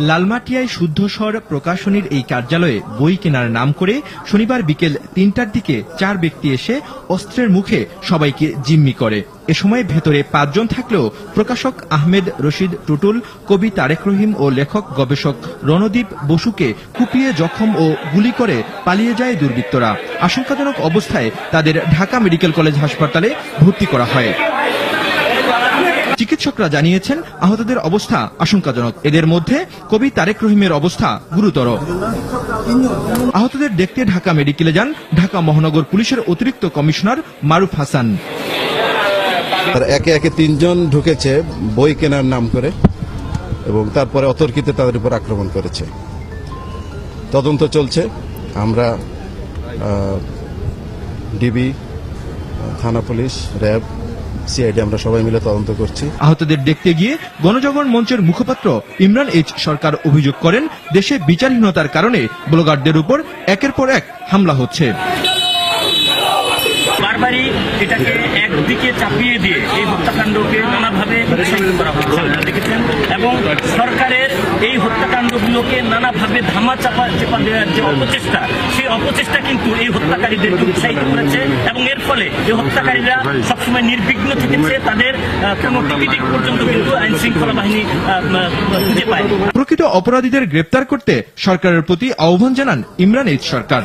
লালমাটিয়ায় শুদ্ধস্বর প্রকাশনীর এই কার্যালয়ে বই কেনার নাম করে শনিবার বিকেল ৩টার দিকে ৪ ব্যক্তি এসে অস্ত্রের মুখে সবাইকে জিম্মি করে। এ সময় ভেতরে ৫ জন থাকলেও প্রকাশক আহমেদ রশিদ টুটুল, কবি তারেক রহিম ও লেখক গবেষক রণদীপ বসুকে কুপিয়ে জখম ও গুলি করে পালিয়ে যায় দুর্বৃত্তরা। আশঙ্কাজনক অবস্থায় তাদের ঢাকা মেডিকেল কলেজ হাসপাতালে ভর্তি করা হয়। চিকিৎসকরা জানিয়েছেন আহতদের অবস্থা আশঙ্কাজনক। এদের মধ্যে কবি তারেক রহিমের অবস্থা গুরুতর। আহতদের দেখতে ঢাকা মেডিকেলে যান ঢাকা মহানগর পুলিশের অতিরিক্ত কমিশনার মারুফ হাসান। একে একে ৩ জন ঢুকেছে বই কেনার নাম করে এবং তারপরে অতর্কিতে তাদের উপর আক্রমণ করেছে। তদন্ত চলছে। আমরা ডিবি, থানা পুলিশ, র্যাব, সিআইডি আমরা সবাই মিলে তদন্ত করছি। আহতদের দেখতে গিয়ে গণজাগরণ মঞ্চের মুখপাত্র ইমরান এইচ সরকার অভিযোগ করেন, দেশে বিচারহীনতার কারণে ব্লগারদের উপর একের পর এক হামলা হচ্ছে। বারবারই এটাকে একদিকে চাপিয়ে দিয়ে এই হত্যাকাণ্ডকে নানাভাবে উৎসাহিত করা হচ্ছে আপনারা দেখেছেন, এবং সরকারের এই হত্যাকাণ্ডগুলোকে নানাভাবে ধামা চাপা দেওয়ার যে অপচেষ্টা, সেই অপচেষ্টা কিন্তু এই হত্যাকারীদেরকে উৎসাহিত করেছে এবং এর ফলে এই হত্যাকারীরা সবসময় নির্বিঘ্ন থেকেছে। তাদের কোনো টিকিট পর্যন্ত কিন্তু আইন শৃঙ্খলা বাহিনী খুঁজে পায়। প্রকৃত অপরাধীদের গ্রেপ্তার করতে সরকারের প্রতি আহ্বান জানান ইমরান এইচ সরকার।